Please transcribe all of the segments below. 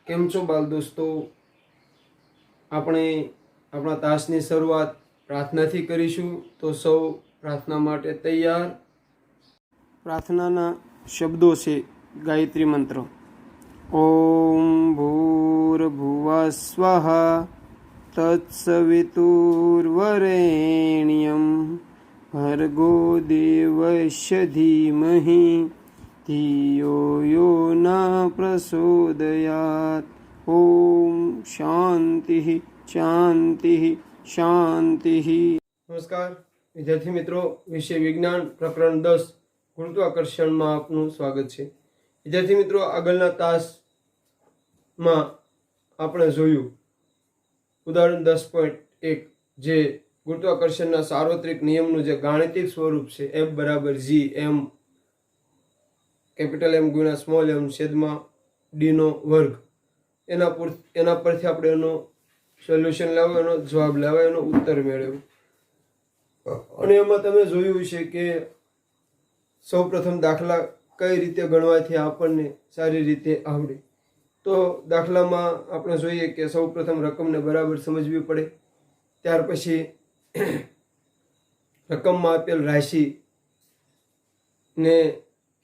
કેમ છો બાલ દોસ્તો? આપણે આપણા તાસની શરૂઆત પ્રાર્થનાથી કરીશું, તો સૌ પ્રાર્થના માટે તૈયાર. પ્રાર્થનાના શબ્દો છે ગાયત્રી મંત્ર. ઓમ ભૂર્ભુવઃ સ્વઃ તત્સવિતુર્વરેણ્યમ ભર્ગો દેવસ્ય ધીમહિ ધિયો યો ન પ્રચોદયાત. ઓમ શાંતિ શાંતિ શાંતિ. નમસ્કાર વિદ્યાર્થી મિત્રો, વિષય વિજ્ઞાન પ્રકરણ 10 ગુરુત્વાકર્ષણમાં આપનું સ્વાગત છે. વિદ્યાર્થી મિત્રો, આગળના તાસમાં આપણે જોયું ઉદાહરણ 10.1 જે ગુરુત્વાકર્ષણના સાર્વત્રિક નિયમનું જે ગાણિતિક સ્વરૂપ છે F બરાબર G M કેપિટલ M ગુણ્યા સ્મોલ m છેદમાં d નો વર્ગ, એના પરથી આપણે એનો સોલ્યુશન લાવ્યો, એનો જવાબ લાવ્યો, એનો ઉત્તર મેળવ્યો. અને એમાં તમે જોયું છે કે સૌ પ્રથમ દાખલા કઈ રીતે ગણવાથી આપણને સારી રીતે આવડે. તો દાખલામાં આપણે જોઈએ કે સૌ પ્રથમ રકમને બરાબર સમજવી પડે. ત્યાર પછી રકમમાં આપેલ રાશિ ને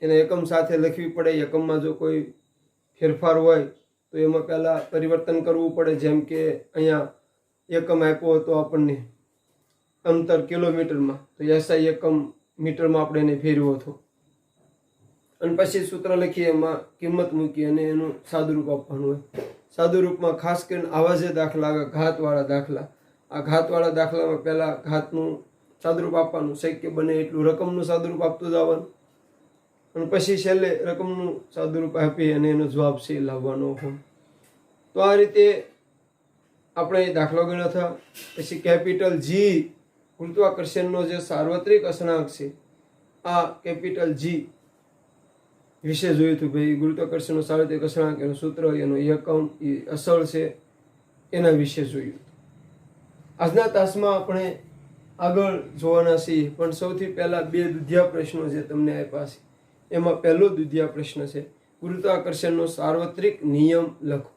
એને એકમ સાથે લખવી પડે. એકમમાં જો કોઈ ફેરફાર હોય તો એમાં પહેલાં પરિવર્તન કરવું પડે. જેમ કે અહીંયા એકમ આપ્યો હતો આપણને અંતર કિલોમીટરમાં, તો એસઆઈ એકમ મીટરમાં આપણે એને ફેરવ્યો હતો. અને પછી સૂત્ર લખીએ, એમાં કિંમત મૂકી અને એનું સાદુરૂપ આપવાનું હોય. સાદુરૂપમાં ખાસ કરીને આવા જે દાખલા આવે ઘાતવાળા દાખલા, આ ઘાતવાળા દાખલામાં પહેલાં ઘાતનું સાદુરૂપ આપવાનું, શક્ય બને એટલું રકમનું સાદુરૂપ આપતું જવાનું, અને પછી છેલ્લે રકમનું સાદુરૂપ આપી અને એનો જવાબ છે લાવવાનો હોય. તો આ રીતે આપણે દાખલો ગણ્યો હતા. પછી કેપિટલ G ગુરુત્વાકર્ષણનો જે સાર્વત્રિક અચળાંક છે, આ કેપિટલ G વિશે જોયું હતું. ભાઈ ગુરુત્વાકર્ષણનો સાર્વત્રિક અચળાંક, એનું સૂત્ર, એનો એકમ, એ અસળ છે, એના વિશે જોયું. આજના તાસમાં આપણે આગળ જોવાના છીએ, પણ સૌથી પહેલાં 2 દુધિયા પ્રશ્નો જે તમને આપ્યા છે, એમાં પહેલો દુધિયા પ્રશ્ન છે ગુરુત્વાકર્ષણનો સાર્વત્રિક નિયમ લખો.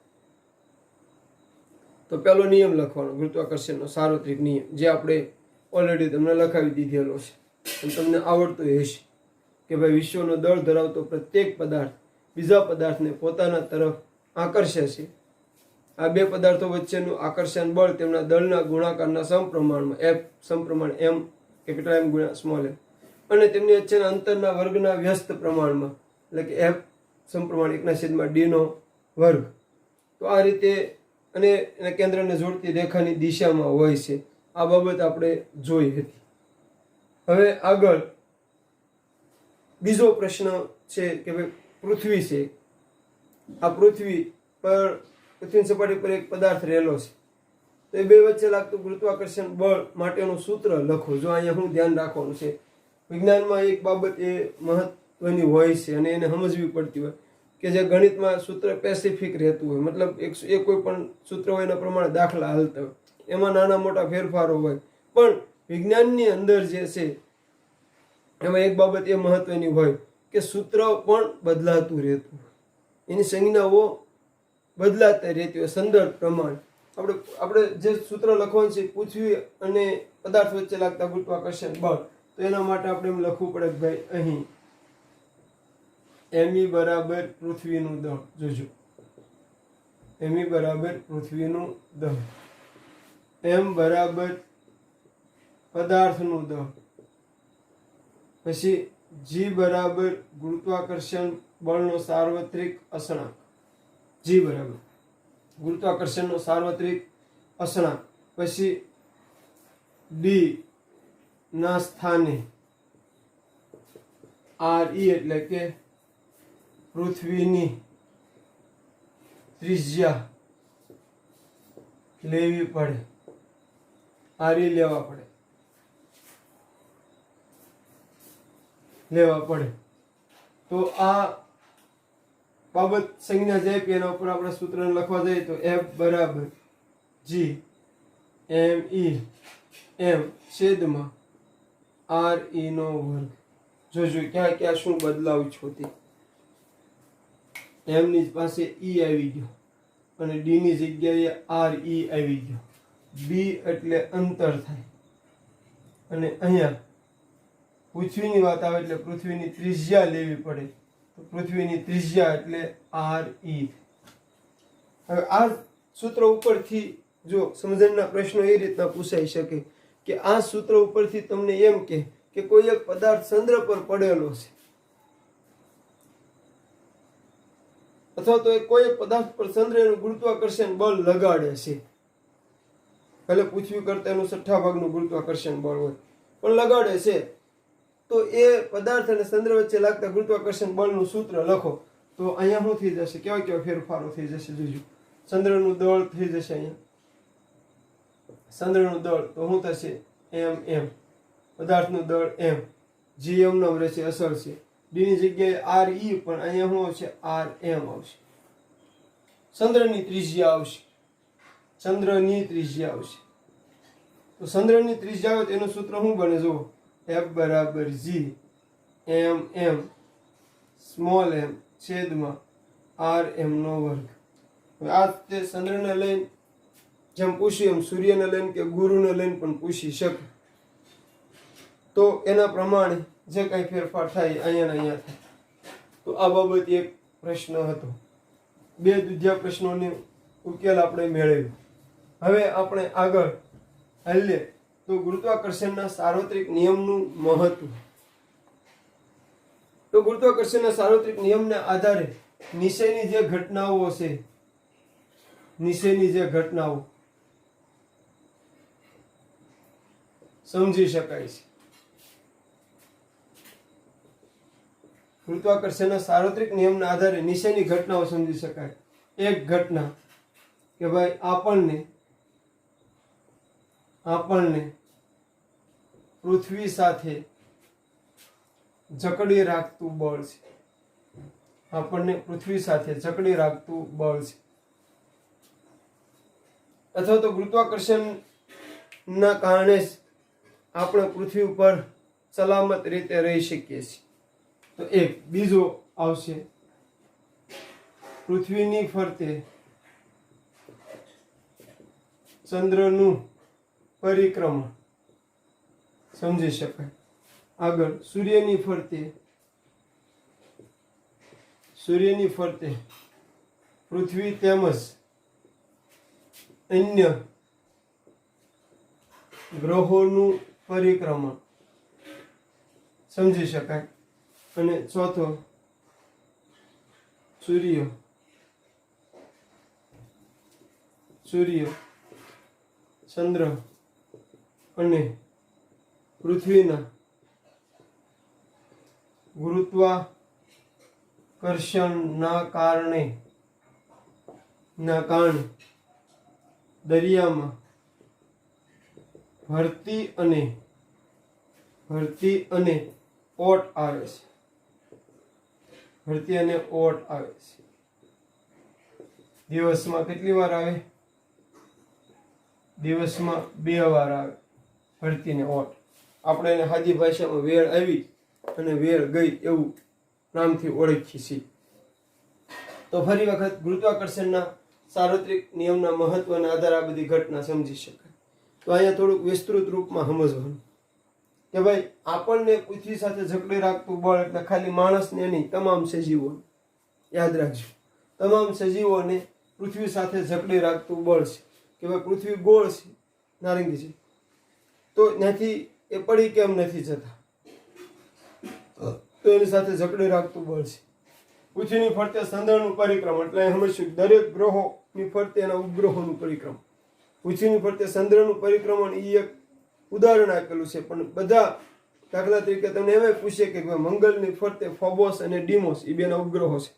તો પહેલો નિયમ લખવાનો, ગુરુત્વાકર્ષણનો સાર્વત્રિક નિયમ, જે આપણે ઓલરેડી તમને લખાવી દીધેલો છે અને તમને આવડતો હશે કે ભાઈ વિશ્વનો દળ ધરાવતો પ્રત્યેક પદાર્થ બીજા પદાર્થને પોતાના તરફ આકર્ષે છે. આ 2 પદાર્થો વચ્ચેનું આકર્ષણ બળ તેમના દળના ગુણાકારના સમપ્રમાણમાં, F સમપ્રમાણ M કેપિટલ M ગુણ્યા સ્મોલ m, અને તેમની વચ્ચેના અંતરના વર્ગના વ્યસ્ત પ્રમાણમાં, એટલે કે F સમપ્રમાણ 1/d નો વર્ગ. તો આ રીતે, અને એના કેન્દ્રને જોડતી રેખાની દિશામાં હોય છે. આ બાબત આપણે જોઈ હતી. હવે આગળ બીજો પ્રશ્ન છે કે ભાઈ પૃથ્વી છે. આ પૃથ્વીની સપાટી પર એક પદાર્થ રહેલો છે. તો એ 2 વચ્ચે લાગતું ગુરુત્વાકર્ષણ બળ માટેનું સૂત્ર લખો. જો અહીંયા શું ધ્યાન રાખવાનું છે, વિજ્ઞાનમાં એક બાબત એ મહત્વની હોય છે અને એને સમજવી પડતી હોય કે જે ગણિતમાં સૂત્ર સ્પેસિફિક રહેતું હોય, મતલબ એક કોઈ પણ સૂત્ર હોય એના પ્રમાણે દાખલા હાલતા હોય, એમાં નાના મોટા ફેરફારો હોય. પણ વિજ્ઞાનની અંદર જે છે એમાં એક બાબત એ મહત્વની હોય કે સૂત્ર પણ બદલાતું રહેતું હોય, એની સંજ્ઞાઓ બદલાતી રહેતી હોય સંદર્ભ પ્રમાણે. આપણે જે સૂત્ર લખવાનું છે પૃથ્વી અને પદાર્થ વચ્ચે લાગતા ગુરુત્વાકર્ષણ બળ, તો એના માટે આપણે એમ લખવું પડે કે ભાઈ અહીં ME બરાબર પૃથ્વીનું દળ. જોજો, ME બરાબર પૃથ્વીનું દળ, M બરાબર પદાર્થનું દળ, પછી G બરાબર ગુરુત્વાકર્ષણ બળનો સાર્વત્રિક અચળાંક. G બરાબર ગુરુત્વાકર્ષણનો સાર્વત્રિક અચળાંક. પછી D ના સ્થાને RE એટલે કે પૃથ્વીની ત્રિજ્યા લેવી પડે, RE લેવા પડે. તો આ બાબત સંજ્ઞા જે આપી એના ઉપર આપણે સૂત્ર લખવા જઈએ તો F બરાબર G ME M છેદમાં RE નો વર્ગ. જોજો ક્યાં ક્યાં શું બદલાવ છો તે. M ની પાસે E આવી ગયો, અને ડી ની જગ્યાએ આર ઈ આવી ગયો. બી એટલે અંતર થાય. અને અહીંયા પૃથ્વીની વાત આવે એટલે પૃથ્વીની ત્રિજ્યા લેવી પડે. તો પૃથ્વીની ત્રિજ્યા એટલે આર ઈ. હવે આ સૂત્ર ઉપરથી જો સમજણના પ્રશ્નો એ રીતના પૂછાઈ શકે કે આ સૂત્ર ઉપરથી તમને એમ કે કોઈ એક પદાર્થ ચંદ્ર પર પડેલો છે, અથવા તો કોઈ એક પદાર્થ પર ચંદ્ર એનું ગુરુત્વાકર્ષણ બળ લગાડે છે. ભલે પૃથ્વી કરતા એનું 6 ભાગનું ગુરુત્વાકર્ષણ બળ હોય, પણ લગાડે છે. તો એ પદાર્થ અને ચંદ્ર વચ્ચે લાગતા ગુરુત્વાકર્ષણ બળનું સૂત્ર લખો. તો અહીંયા શું થઈ જશે? કેવા કેવા ફેરફારો થઈ જશે જોજો. ચંદ્રનું દળ થઈ જશે. અહીંયા ચંદ્રનું દળ તો શું થશે? એમ. પદાર્થનું દળ એમ. જી એમ નામ રહેશે, અસર છે. ડી ની જગ્યાએ આર ઈ, પણ અહીંયા શું આવશે? આર એમ આવશે. ચંદ્રની ત્રિજ્યા આવશે. ચંદ્રની ત્રિજ્યા આવશે. તો ચંદ્રની ત્રિજ્યા આવે તો એનું સૂત્ર શું બને? જુઓ, એફ બરાબર જી એમ સ્મોલ એમ છેદમાં આર એમ નો વર્ગ. હવે આ તે ચંદ્રને લઈને જેમ પૂછ્યું એમ સૂર્યને લઈને કે ગુરુને લઈને પણ પૂછી શકે. તો એના પ્રમાણે જે કઈ ફેરફાર થાય અહીંયા ને અહીંયા થાય. તો આ બાબત એક પ્રશ્ન હતો. 2 દૂધિયા પ્રશ્નોને ઉકેલ આપણે મેળવ્યો. હવે આપણે આગળ હાલીએ તો ગુરુત્વાકર્ષણના સાર્વત્રિક નિયમનું મહત્વ. તો ગુરુત્વાકર્ષણના સાર્વત્રિક નિયમના આધારે નીચેની જે ઘટનાઓ છે, નીચેની જે ઘટનાઓ સમજી શકાય છે. ગુરુત્વાકર્ષણના સાર્વત્રિક નિયમના આધારે નીચેની ઘટનાઓ સમજી શકાય. એક ઘટના કે ભાઈ આપણને પૃથ્વી સાથે જકડી રાખતું બળ છે. આપણને પૃથ્વી સાથે જકડી રાખતું બળ છે. અથવા તો ગુરુત્વાકર્ષણના કારણે જ આપણે પૃથ્વી ઉપર સલામત રીતે રહી શકીએ છીએ. તો એક. બીજો આવશે પૃથ્વીની ફરતે ચંદ્રનું પરિક્રમણ સમજી શકાય. આગળ સૂર્યની ફરતે પૃથ્વી તેમજ અન્ય ગ્રહોનું પરિક્રમણ સમજી શકાય. અને ચોથો સૂર્ય ચંદ્ર અને પૃથ્વીના ગુરુત્વાકર્ષણના કારણે દરિયામાં ભરતી અને ઓટ આવે છે. ભરતી અને ઓટ આવે છે. દિવસમાં કેટલી વાર આવે? દિવસમાં 2 વાર આવે ભરતી ને ઓટ. આપણે એને સાદી ભાષામાં વેળ આવી અને વેળ ગઈ એવું નામથી ઓળખીએ છીએ. તો ફરી વખત ગુરુત્વાકર્ષણના સાર્વત્રિક નિયમના મહત્વના આધારે આ બધી ઘટના સમજી શકાય. તો અહીંયા થોડુંક વિસ્તૃત રૂપમાં સમજવાનું કે ભાઈ આપણને પૃથ્વી સાથે જકડી રાખતું બળ એટલે ખાલી માણસને નહીં, તમામ સજીવોને યાદ રાખજો. તમામ સજીવોને પૃથ્વી સાથે જકડી રાખતું બળ છે. કે ભાઈ પૃથ્વી ગોળ છે, નારંગી છે, તો ત્યાંથી એ પડી કેમ નથી જતા? તો એની સાથે જકડી રાખતું બળ છે. પૃથ્વીની ફરતે ચંદ્રનું પરિક્રમણ એટલે સમજશું દરેક ગ્રહોની ફરતે એના ઉપગ્રહોનું પરિક્રમણ. પૃથ્વીની ફરતે ચંદ્રનું પરિક્રમણ એ એક ઉદાહરણ આપેલું છે. પણ બધા દાખલા તરીકે તમને એમ પૂછે કે મંગળની ફરતે ફોબોસ અને ડીમોસ એ બેના ઉપગ્રહો છે,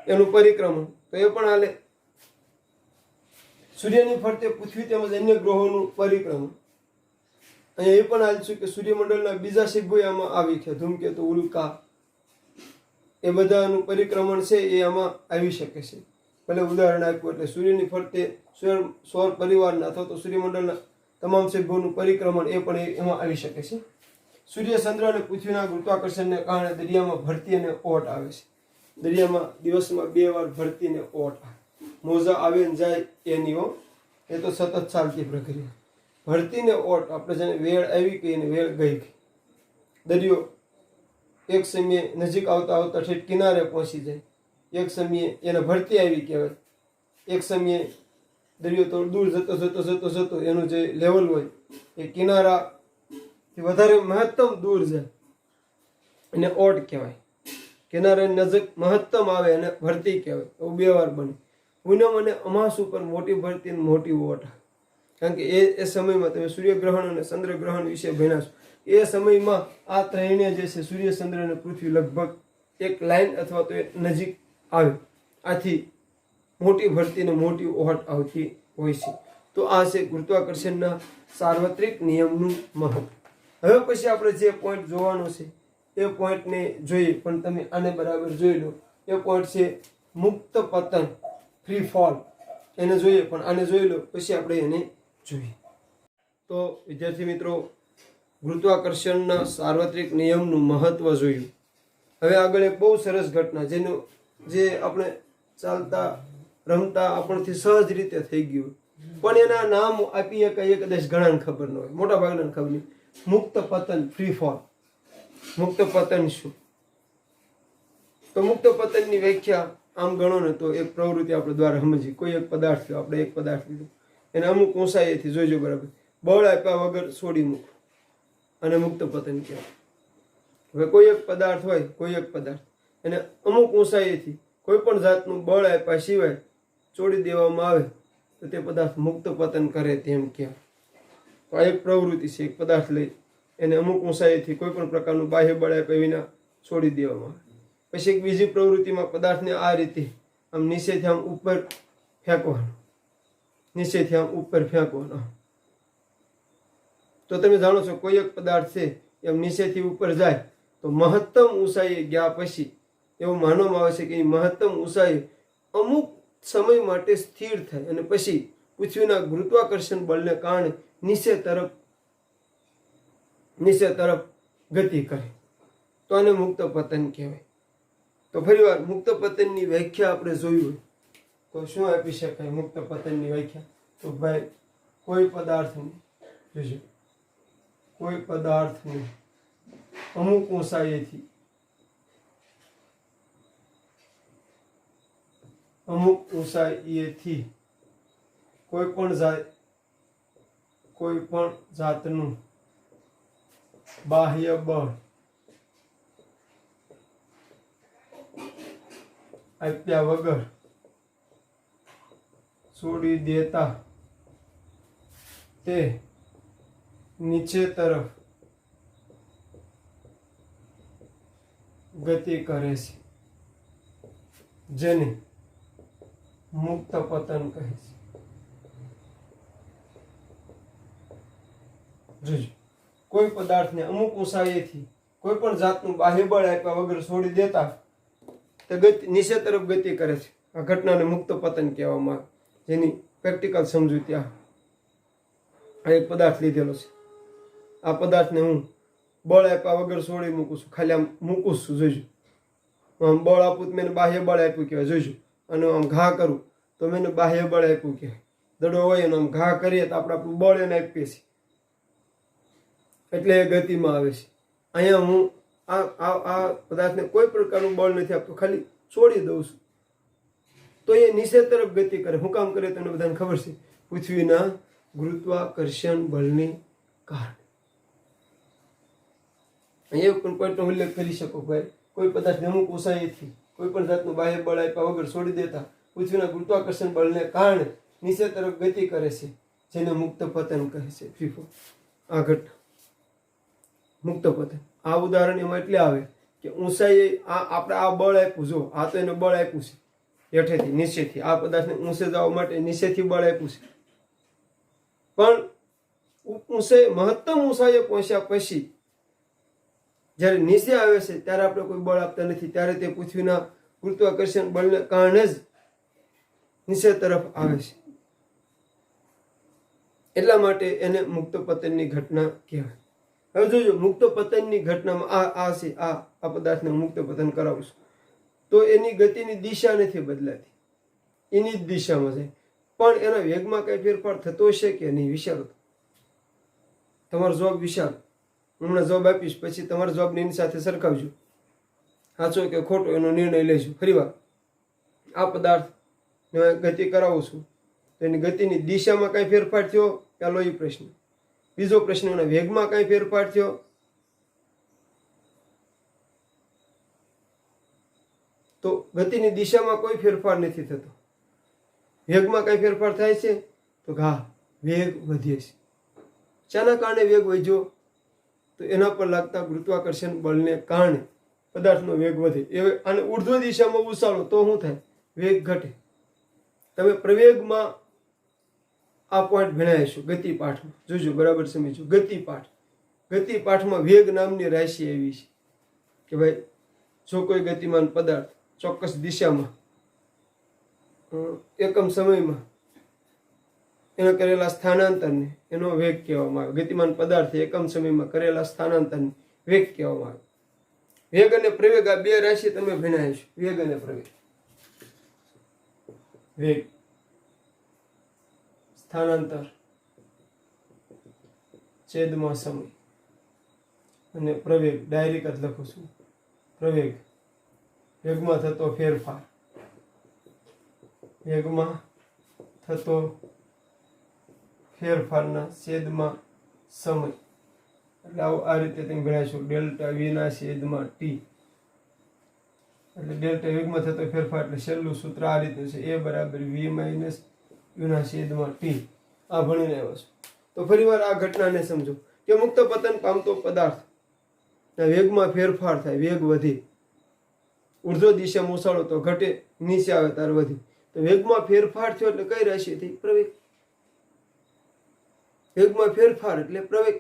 એનું પરિક્રમણ તો એ પણ હાલે. સૂર્યની ફરતે પૃથ્વી તેમજ અન્ય ગ્રહોનું પરિક્રમણ અહીંયા એ પણ હાલશું કે સૂર્યમંડળના બીજા સભ્યો આમાં આવી છે. ધૂમકેતુ, ઉલ્કા એ બધાનું પરિક્રમણ છે એ આમાં આવી શકે છે. ભલે ઉદાહરણ આપ્યું એટલે સૂર્યની ફરતે સૌર પરિવારના અથવા તો સૂર્યમંડળના તમામ સભ્યોનું પરિક્રમણ એ પણ એમાં આવી શકે છે. સૂર્ય, ચંદ્ર અને પૃથ્વીના ગુરુત્વાકર્ષણને કારણે દરિયામાં ભરતી અને ઓટ આવે છે. દરિયામાં દિવસમાં 2 વાર ભરતી અને ઓટ આવે. મોજા આવે ને જાય એની એ તો સતત ચાલતી પ્રક્રિયા. ભરતીને ઓટ આપણે જેને વેળ આવી ગઈ ને વેળ ગઈ ગઈ. દરિયો એક સમયે નજીક આવતા આવતા ઠેઠ કિનારે પહોંચી જાય, એક સમયે એને ભરતી આવી કહેવાય. એક સમયે દરિયો તો દૂર જતો જતો જતો જતો એનું જે લેવલ હોય એ કિનારાથી વધારે મહત્તમ દૂર જાય એને ઓટ કહેવાય. કિનારે નજીક મહત્તમ આવે અને ભરતી કહેવાય. એવું બે વાર બને. પૂનમ અને અમાસ ઉપર મોટી ભરતી અને મોટી ઓટ. કારણ કે એ સમયમાં તમે સૂર્યગ્રહણ અને ચંદ્રગ્રહણ વિશે ભણ્યા છો. એ સમયમાં આ ત્રણે જે છે સૂર્ય, ચંદ્ર અને પૃથ્વી લગભગ એક લાઈન અથવા તો નજીક આવે. આથી મોટી ભરતી અને મોટી ઓટ આવતી હોય છે. તો આ છે ગુરુત્વાકર્ષણના સાર્વત્રિક નિયમનું મહત્વ. હવે પછી આપણે જે પોઈન્ટ જોવાનો છે એ પોઈન્ટને જોઈએ, પણ તમે આને બરાબર જોઈ લો. એ પોઈન્ટ છે મુક્ત પતન, ફ્રી ફોલ. એને જોઈએ, પણ આને જોઈ લો પછી આપણે એને જોઈએ. તો વિદ્યાર્થી મિત્રો, ગુરુત્વાકર્ષણના સાર્વત્રિક નિયમનું મહત્વ જોયું. હવે આગળ એક બહુ સરસ ઘટના જેનું જે આપણે ચાલતા રમતા આપણથી સહજ રીતે થઈ ગયું, પણ એના નામ આપીએ કહીએ કદાચ ઘણાને ખબર ન હોય, મોટા ભાગના ખબર નહીં. મુક્ત પતન, ફ્રી ફોલ. મુક્ત પતન શું? તો મુક્ત પતનની વ્યાખ્યા આમ ગણો ને તો એક પ્રવૃત્તિ આપણે દ્વારા સમજી. કોઈ એક પદાર્થ લો, આપણે એક પદાર્થ લીધો, એને અમુક ઊંચાઈએથી જોઈજો બરાબર, બળ આપ્યા વગર છોડી મૂકો અને મુક્ત પતન કહેવાય. હવે કોઈ એક પદાર્થ હોય, કોઈ એક પદાર્થ એને અમુક ઊંચાઈએથી કોઈ પણ જાતનું બળ આપ્યા સિવાય છોડી દેવામાં આવે તો તે પદાર્થ મુક્ત પતન કરે તેમ કહેવાય. તો આ એક પ્રવૃત્તિ છે. એક પદાર્થ લઈ એને અમુક ઊંચાઈથી કોઈ પણ પ્રકારનું બાહ્ય બળ આપ્યા વિના છોડી દેવામાં આવે. પછી એક બીજી પ્રવૃત્તિમાં પદાર્થને આ રીતે આમ નીચેથી આમ ઉપર ફેંકવાનો, નીચેથી આમ ઉપર ફેંકવાનો. તો તમે જાણો છો કોઈ એક પદાર્થ છે એમ નીચેથી ઉપર જાય તો મહત્તમ ઊંચાઈએ ગયા પછી એવું માનવામાં આવે છે કે એ મહત્તમ ઊંચાઈ અમુક સમય માટે સ્થિર થાય અને પછી પૃથ્વીના ગુરુત્વાકર્ષણ બળને કારણે નીચે તરફ ગતિ કરે. તો આને મુક્ત પતન કહેવાય. તો ફરીવાર મુક્ત પતનની વ્યાખ્યા આપણે જોઈ હોય તો શું આપી શકાય? મુક્ત પતનની વ્યાખ્યા તો ભાઈ કોઈ પદાર્થને જોજો, કોઈ પદાર્થને અમુક ઊંચાઈએથી કોઈ પણ જાતનું બાહ્ય બળ આપ્યા વગર છોડી દેતા તે નીચે તરફ ગતિ કરે છે, જેને મુક્ત પતન કહે છે. જોજો, કોઈ પદાર્થને અમુક ઊંચાઈએથી કોઈ પણ જાતનું બાહ્ય બળ આપ્યા વગર છોડી દેતા તે નીચે તરફ ગતિ કરે છે. આ ઘટનાને મુક્ત પતન કહેવામાં આવે. જેની પ્રેક્ટિકલ સમજૂતી આ એક પદાર્થ લીધેલો છે. આ પદાર્થને હું બળ આપ્યા વગર છોડી મૂકું છું, ખાલી આમ મૂકું છું. જોઈજો, આમ બળ આપું તો મેં બાહ્ય બળ આપ્યું કહેવાય. જોઈજો, અને આમ ઘા કરું તો મેં બાહ્ય બળ આપ્યું કહેવાય. દડો હોય અને આમ ઘા કરીએ તો આપણે આપણું બળ એને આપીએ છીએ એટલે એ ગતિમાં આવે છે. અહીંયા હું આ પદાર્થને કોઈ પ્રકારનું બળ નથી આપતો, ખાલી છોડી દઉં છું તો એ નીચે તરફ ગતિ કરે. શું કામ કરે તમને બધાને ખબર છે? પૃથ્વીના ગુરુત્વાકર્ષણ બળની કારણે. અહીંયા પણ પોઈન્ટનો ઉલ્લેખ કરી શકો ભાઈ, કોઈ પદાર્થને અમુક ઊંચાઈથી કોઈ પણ જાતનું બાહ્ય બળ આપ્યા વગર છોડી દેતા પૃથ્વીના ગુરુત્વાકર્ષણ બળને કારણે નીચે તરફ ગતિ કરે છે, જેને મુક્ત પતન કહે છે. ફીફો આ ઘટના મુક્ત પતન. આ ઉદાહરણ એમાં એટલે આવે કે ઊંચાઈ આપણે આ બળ આપ્યું, જો આ તો એને બળ આપ્યું છે હેઠેથી નીચેથી, આ પદાર્થને ઊંચે જવા માટે નીચેથી બળ આપ્યું છે, પણ મહત્તમ ઊંચાઈએ પહોંચ્યા પછી જ્યારે નીચે આવે છે ત્યારે આપણે કોઈ બળ આપતા નથી, ત્યારે તે પૃથ્વીના ગુરુત્વાકર્ષણ બળને કારણે જ નીચે તરફ આવે છે. એટલા માટે એને મુક્ત પતનની ઘટના કહેવાય. હવે જોજો, મુક્ત પતનની ઘટનામાં આ છે, આ પદાર્થને મુક્ત પતન કરાવું છું તો એની ગતિની દિશા નથી બદલાતી. એની જ દિશામાં જાય, પણ એના વેગમાં કઈ ફેરફાર થતો હશે કે નહીં? વિચારો. તમારો જવાબ વિચારો. હમણાં જવાબ આપીશ, પછી તમારા જવાબને એની સાથે સરખાવજો, સાચો કે ખોટો એનો નિર્ણય લેજો. ફરીવાર આ પદાર્થ ગતિ કરાવું છું તો એની ગતિની દિશામાં કઈ ફેરફાર થયો? પહેલો એ પ્રશ્ન. બીજો પ્રશ્ન, એના વેગમાં કઈ ફેરફાર થયો? તો ગતિની દિશામાં કોઈ ફેરફાર નથી થતો. વેગમાં કઈ ફેરફાર થાય છે? તો હા, વેગ વધે છે. શાના કારણે વેગ વધ્યો? તો એના પર લાગતા ગુરુત્વાકર્ષણ બળને કારણે પદાર્થનો વેગ વધે. એ આને ઉર્ધ્વ દિશામાં ઉછાળો તો શું થાય? વેગ ઘટે. તમે પ્રવેગમાં આ પોઈન્ટ ભણાવીશું ગતિપાઠમાં, જોજો બરાબર સમજો. ગતિપાઠમાં વેગ નામની રાશિ આવી છે કે ભાઈ જો કોઈ ગતિમાન પદાર્થ ચોક્કસ દિશામાં એકમ સમયમાં એનો કરેલા સ્થાનાંતરને એનો વેગ કહેવામાં આવે. ગતિમાન પદાર્થે એકમ સમયમાં કરેલા સ્થાનાંતરને વેગ કહેવામાં આવે. વેગ અને પ્રવેગ આ બે રાશિ તમે ભણાવીશું. વેગ અને પ્રવેગ. વેગ, સ્થાનાંતર, છેદમાં સમય, અને પ્રવેગ. ડાયરેક્ટ જ લખું છું. પ્રવેગ, વેગમાં થતો ફેરફાર, વેગમાં થતો ફેરફારના છેદમાં સમય. એટલે આ રીતે તમે ભણાવીશું. ડેલ્ટા વી ના છેદમાં ટી. એટલે ડેલ્ટા વેગમાં થતો ફેરફાર એટલે છેલ્લું સૂત્ર આ રીતનું છે, એ બરાબર વી માઇનસ યુ ના છેદમાં ટી. આ ભણીને આવ્યો છું. તો ફરીવાર આ ઘટનાને સમજો કે મુક્ત પતન પામતો પદાર્થ વેગમાં ફેરફાર થાય, વેગ વધે. ઉર્ધ્વ દિશામાં ઉછાળો તો ઘટે, નીચે આવે તાર વધે. તો વેગમાં ફેરફાર થયો એટલે કઈ રાશિ થઈ? પ્રવેગ. વેગમાં ફેરફાર એટલે પ્રવેગ.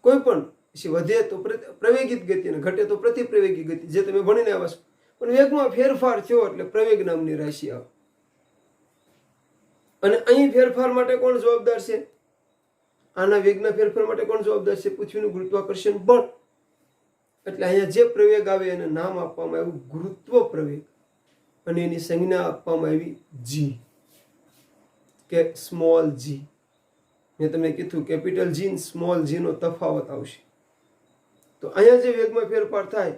કોઈ પણ વધે તો પ્રવેગિત ગતિ અને ઘટે તો પ્રતિપ્રવેગી ગતિ, જે તમે ભણીને આવ્યા છો. પણ વેગમાં ફેરફાર થયો એટલે પ્રવેગ નામની રાશિ આવે. અને અહીં ફેરફાર માટે કોણ જવાબદાર છે? આના વેગના ફેરફાર માટે કોણ જવાબદાર છે? પૃથ્વીનું ગુરુત્વાકર્ષણ બળ. એટલે અહીંયા જે પ્રવેગ આવે એને નામ આપવામાં આવ્યું ગુરુત્વ પ્રવેગ, અને એની સંજ્ઞા આપવામાં આવી જી, કે સ્મોલ જી. મેં તમને કીધું કેપિટલ જી સ્મોલ જી નો તફાવત આવશે. તો અહીંયા જે વેગમાં ફેરફાર થાય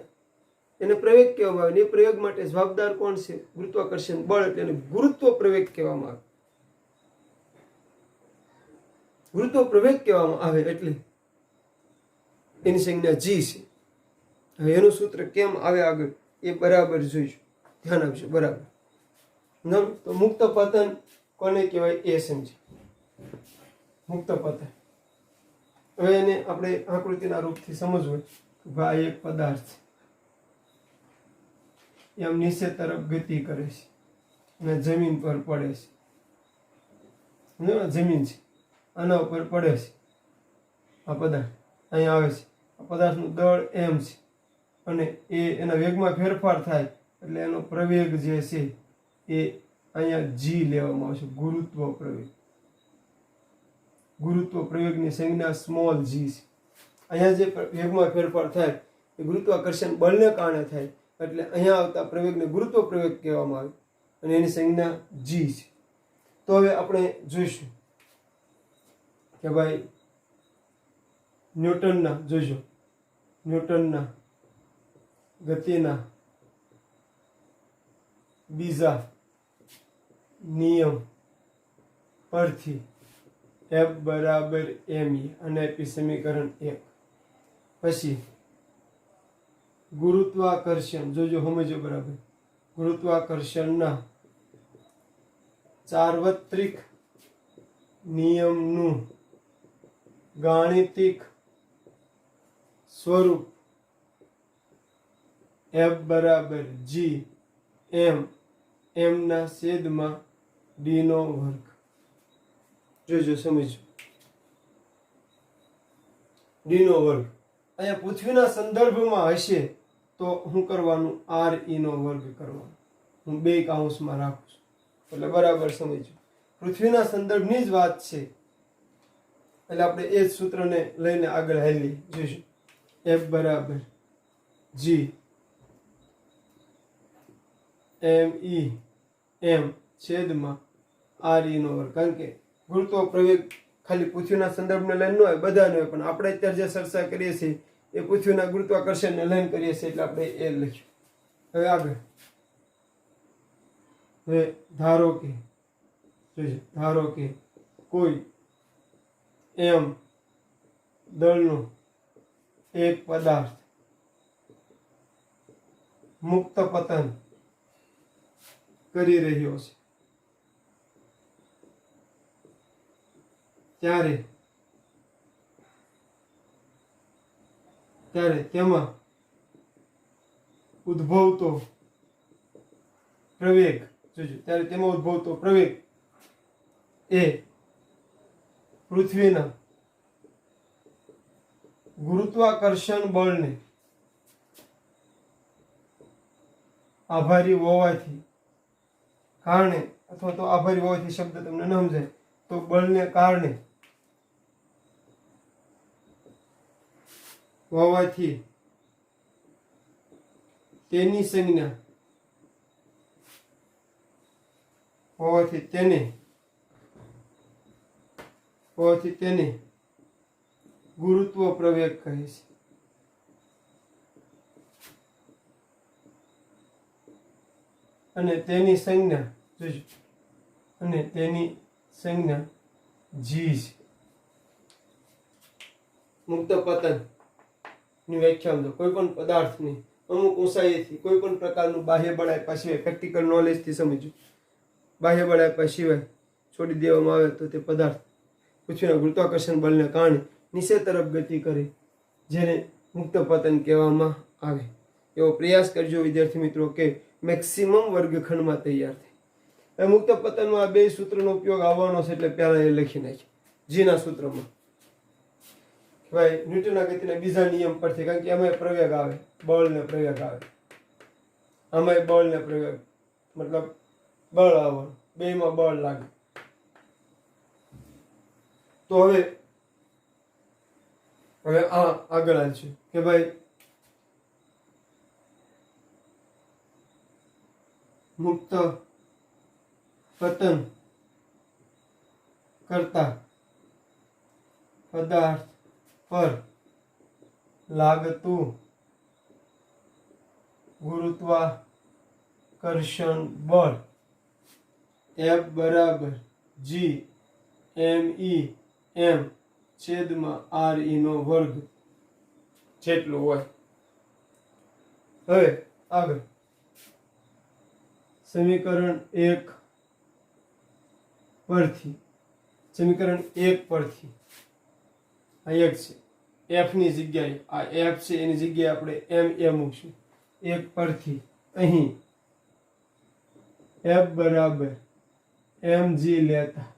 એને પ્રવેગ કહેવામાં આવે. એ પ્રવેગ માટે જવાબદાર કોણ છે? ગુરુત્વાકર્ષણ બળ. એટલે એને ગુરુત્વ પ્રવેગ કહેવામાં આવે. ગુરુત્વ પ્રવેગ કહેવામાં આવે એટલે એની સંજ્ઞા જી છે. હવે એનું સૂત્ર કેમ આવે આગળ એ બરાબર જોઈશું, ધ્યાન આપજો. બરાબર. તો મુક્ત પતન કોને કહેવાય એ સમજી. મુક્ત પતન. હવે એને આપણે આકૃતિના રૂપથી સમજવું કે ભાઈ એક પદાર્થ છે, એમ નીચે તરફ ગતિ કરે છે અને જમીન પર પડે છે. જમીન છે, આના ઉપર પડે છે. આ પદાર્થ અહીંયા આવે છે. આ પદાર્થનું દળ એમ છે અને એના વેગમાં ફેરફાર થાય એટલે એનો પ્રવેગ જે છે એ અહીંયા જી લેવામાં આવશે. ગુરુત્વ પ્રવેગ. ગુરુત્વ પ્રવેગની સંજ્ઞા સ્મોલ જી છે. અહીંયા જે વેગમાં ફેરફાર થાય એ ગુરુત્વાકર્ષણ બળને કારણે થાય, એટલે અહીંયા આવતા પ્રવેગને ગુરુત્વ પ્રવેગ કહેવામાં આવે અને એની સંજ્ઞા જી છે. તો હવે આપણે જોઈશું કે ભાઈ ન્યૂટનના, જોઈજો ન્યૂટનના ગતિના બીજા નિયમ પરથી F બરાબર ma અને આપી સમીકરણ 1. પછી ગુરુત્વાકર્ષણ, જોજો સમજો બરાબર. ગુરુત્વાકર્ષણના સાર્વત્રિક નિયમનું ગાણિતિક સ્વરૂપ F બરાબર G m ના છેદમાં d નો વર્ગ. જોજો સમજો. d નો વર્ગ અહીંયા પૃથ્વીના સંદર્ભમાં હશે તો શું કરવાનું? re નો વર્ગ કરવાનો. હું બે કાઉન્સમાં રાખું છું એટલે બરાબર સમજો. પૃથ્વીના સંદર્ભની જ વાત છે એટલે આપણે એ જ સૂત્રને લઈને આગળ હાલી જોઈશું. F બરાબર G me એમ છેદમાં આર ઈ નો વર્ગ. કારણ કે ગુરુત્વ પ્રવેગ ખાલી પૃથ્વીના સંદર્ભને લઈને ન હોય, બધાને હોય, પણ આપણે અત્યારે જે ચર્ચા કરીએ છીએ એ પૃથ્વીના ગુરુત્વાકર્ષણને લઈને કરીએ છીએ, એટલે આપણે એ લખ્યું. હવે આગળ, હવે ધારો કે કોઈ એમ દળનો એક પદાર્થ મુક્ત પતન કરી રહ્યો છે, ત્યારે તેમાં ઉદ્ભવતો પ્રવેગ એ પૃથ્વીના ગુરુત્વાકર્ષણ બળને આભારી હોવાથી કારણે, અથવા તો આભારી હોવાથી શબ્દ તમને ન સમજાય તો બળને કારણે હોવાથી તેની સંજ્ઞા તેને ગુરુત્વ પ્રવેગ કહે છે. અને તેની સંજ્ઞા જી છે. મુક્ત પતન ની વ્યાખ્યા, કોઈ પણ પદાર્થની અમુક ઊંચાઈથી કોઈ પણ પ્રકારનું બાહ્ય બળ આપ્યા સિવાય, પ્રેક્ટિકલ નોલેજ થી સમજો, બાહ્ય બળ આપ્યા સિવાય છોડી દેવામાં આવે તો તે પદાર્થ પૃથ્વીના ગુરુત્વાકર્ષણ બળને કારણે નીચે તરફ ગતિ કરે, જેને મુક્ત પતન કહેવામાં આવે. એવો પ્રયાસ કરજો વિદ્યાર્થી મિત્રો કે મેક્સિમમ વર્ગખંડમાં તૈયાર થાય. મુક્ત પતનમાં આ બે સૂત્રનો ઉપયોગ આવવાનો છે, એટલે પહેલા એ લખી નાખીએ. જીના સૂત્રમાં ભાઈ ન્યૂટનના ગતિના બીજા નિયમ પરથી, કારણ કે એમાં પ્રવેગ આવે, બળ ને પ્રવેગ આવે, આમાં બળ ને પ્રવેગ મતલબ બળ આવવાનું, બેમાં બળ લાગે. તો હવે આગળ હાલ છે કે ભાઈ મુક્ત પતન કરતા પદાર્થ પર લાગતું ગુરુત્વાકર્ષણ બળ F બરાબર G MEM છેદમાં R E નો વર્ગ જેટલું હોય. હવે આગળ સમીકરણ 1 પરથી આ એક છે, F ની જગ્યાએ આ F છે એની જગ્યાએ આપણે MA મૂકશું. 1 પરથી અહીં F બરાબર mg લેતા,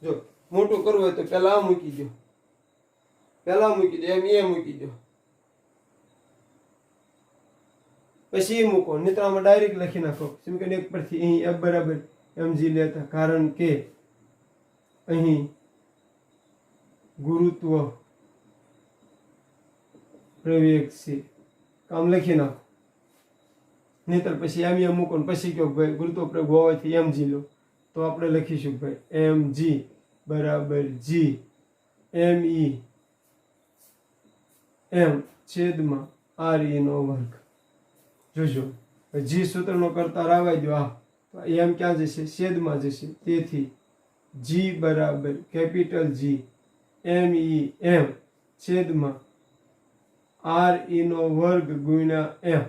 જો મોટું કરવું હોય તો પેલા આ મૂકી દો, MA મૂકી દો, પછી મૂકો, નહીતર આમાં ડાયરેક્ટ લખી નાખો સમીકરણ 1 પરથી અહીં F બરાબર mg લેતા, કારણ કે અહીં ગુરુત્વ પ્રવેગ છે, કામ લખી નાખો. નહીતર પછી MA મૂકો ને પછી કહો ભાઈ ગુરુત્વ પ્રવેગ હોવાથી mg લો, તો આપણે લખીશું ભાઈ mg બરાબર G ME M છેદમાં RE નો વર્ગ. જોજો G સૂત્રનો કરતા રાવાઈ દો, તો M ક્યાં જશે? છેદમાં જશે. તેથી G બરાબર કેપિટલ G MEM છેદમાં RE નો વર્ગ ગુણ્યા M.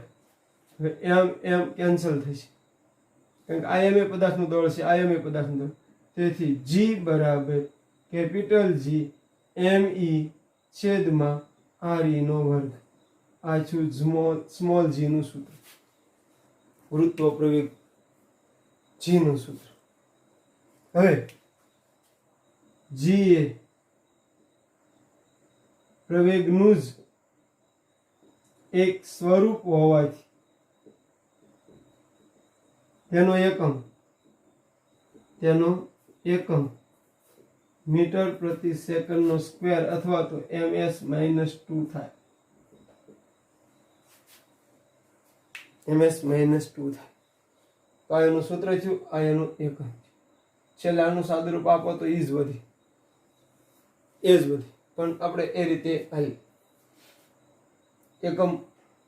હવે M કેન્સલ થશે, કારણ કે આ MA પદાર્થનું દળ છે, આ MA પદાર્થનું દળ. તેથી G બરાબર કેપિટલ G ME છેદમાં RE નો વર્ગ. આ છું સ્મોલ g નું સૂત્ર, ગુરુત્વ પ્રવેગ g નું સૂત્ર. હવે g એ પ્રવેગનું જ એક સ્વરૂપ હોવાથી તેનો એકમ મીટર પ્રતિ સેકન્ડ નો સ્ક્વેર અથવા તો ms-2 થાય. ms-2 થાય. તો આ એનું સૂત્ર થયું, આ એનું એકમ. છેલ્લે આનું સાદુરૂપ આપો તો ઈ જ વધી, એ જ વધી, પણ આપણે એ રીતે હાલી એકમ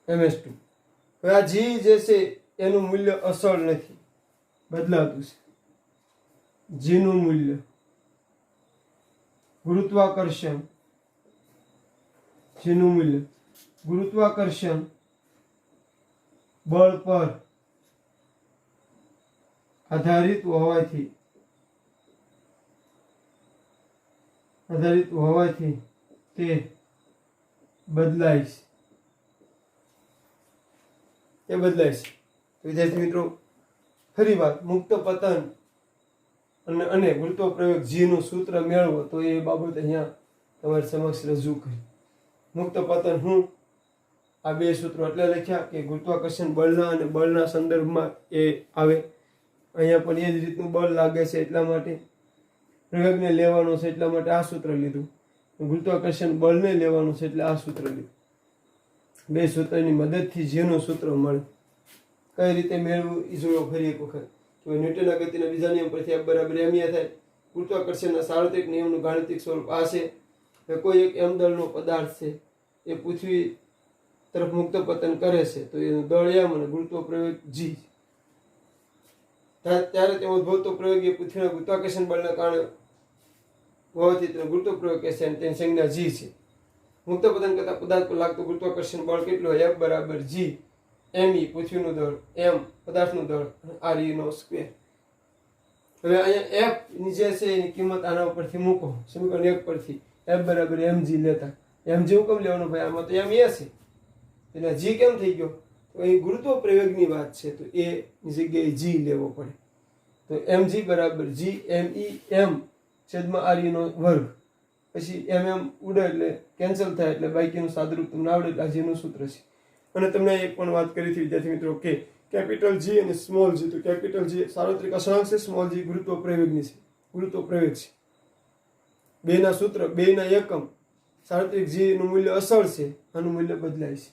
ms2. હવે આ જી જે છે એનું મૂલ્ય અસળ નથી, બદલાતું છે. જીનું મૂલ્ય ગુરુત્વાકર્ષણ, જીનું મૂલ્ય ગુરુત્વાકર્ષણ બળ પર આધારિત હોવાથી તે બદલાય છે. વિદ્યાર્થી મિત્રો, ફરી વાર મુક્ત પતન અને ગુરુત્વ પ્રયોગ જી નું સૂત્ર મેળવો તો એ બાબત અહીંયા તમારી સમક્ષ રજૂ કરી. મુક્ત પતન હું આ બે સૂત્રો એટલે લખ્યા કે ગુરુત્વાકર્ષણ બળના અને બળના સંદર્ભમાં એ આવે. અહીંયા પણ એ જ રીતનું બળ લાગે છે એટલા માટે પ્રયોગને લેવાનો છે, એટલા માટે આ સૂત્ર લીધું. ગુરુત્વાકર્ષણ બળને લેવાનું છે એટલે આ સૂત્ર લીધું. બે સૂત્રની મદદથી જેનું સૂત્ર મળે. કઈ રીતે મેળવવું એ જોયો ફરી એક વખત. તો ન્યૂટનના ગતિના બીજા નિયમ પરથી F બરાબર ma થાય. ગુરુત્વાકર્ષણના સાર્વત્રિક નિયમનું ગાણિતિક સ્વરૂપ આ છે. કોઈ એક m દળનો પદાર્થ છે, એ પૃથ્વી તરફ મુક્ત પતન કરે છે, તો એનું દળ m અને ગુરુત્વ પ્રયોગ g. ત્યારે તે ઉદ્ભવતો પ્રયોગ એ પૃથ્વીના ગુરુત્વાકર્ષણ બળના કારણે હોવાથી તેનો ગુરુત્વ પ્રયોગ કહે છે અને તેની સંજ્ઞા g છે. મુક્ત પતન કરતા પદાર્થ પર લાગતું ગુરુત્વાકર્ષણ બળ કેટલું હોય? F બરાબર g me પૃથ્વીનું દળ, m પદાર્થનું દળ અને r નો સ્ક્વેર. હવે અહીંયા f ની જે છે એની કિંમત આના ઉપરથી મૂકો, સમીકરણ 1 પરથી. F બરાબર mg લેતા. mg હું કેમ લેવાનું ભાઈ? આમાં તો m એ છે, એટલે g કેમ થઈ ગયો? તો અહીં ગુરુત્વ પ્રયોગની વાત છે, તો એ ની જગ્યાએ g લેવો પડે. તો mg બરાબર g me m છેદમાં r નો વર્ગ. પછી ઉડે એટલે કેન્સલ થાય, એટલે બાકીનું સાદુરૂપ તમને આવડે એટલે આ g નું સૂત્ર છે. અને તમને એક પણ વાત કરી હતી વિદ્યાર્થી મિત્રો કે કેપિટલ G અને સ્મોલ g. તો કેપિટલ G સાર્વત્રિક અસળાંક છે, સ્મોલ g ગુરુત્વ પ્રયોગની છે, ગુરુત્વ પ્રયોગ છે. બેના સૂત્ર, બેના એકમ. સાર્વત્રિક g નું મૂલ્ય અસળ છે, આનું મૂલ્ય બદલાય છે.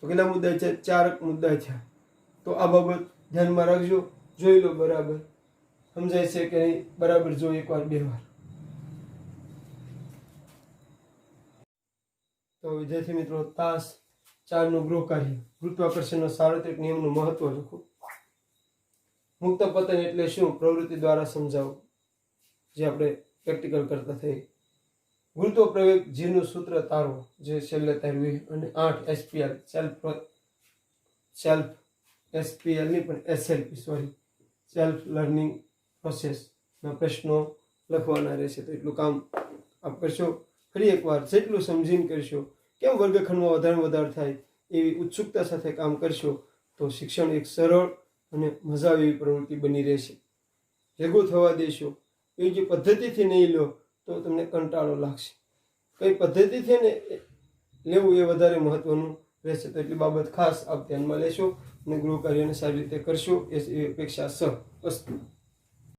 તો કેટલા મુદ્દા છે? 4 મુદ્દા છે. તો આ બાબત ધ્યાનમાં રાખજો, જોઈ લો બરાબર. સમજાય છે કે નહીં? બરાબર જો એકવાર બે વાર. તો વિદ્યાર્થી મિત્રો, તાસ 4 નું ગૃહ કાર્ય, ગુરુત્વાકર્ષણના સાર્વત્રિક નિયમનું મહત્વ લખો. મુક્ત પતન એટલે શું? પ્રવૃત્તિ દ્વારા સમજાવો, જે આપણે પ્રેક્ટિકલ કરતા થઈ. ગુરુત્વ પ્રયોગ g નું સૂત્ર તારવો, જે છેલ્લે તારવી. અને 8 SPL સેલ્ફ SPL નહીં પણ SLP સેલ્ફ લર્નિંગ પ્રોસેસ ના પ્રશ્નો લખવાના રહેશે. તો એટલું કામ આપ કરશો. ફરી એકવાર જેટલું સમજીને કરશો, કેમ વર્ગખંડમાં વધારે થાય એવી ઉત્સુકતા સાથે કામ કરશો, તો શિક્ષણ એક સરળ અને મજા આવે એવી પ્રવૃત્તિ બની રહેશે. ભેગું થવા દેશો. એ જે પદ્ધતિથી નહીં લો તો તમને કંટાળો લાગશે. કઈ પદ્ધતિથી ને લેવું એ વધારે મહત્વનું રહેશે. તો એટલી બાબત ખાસ આપ ધ્યાનમાં લેશો અને ગૃહ કાર્યને સારી રીતે કરશો એ અપેક્ષા અસ્તુ.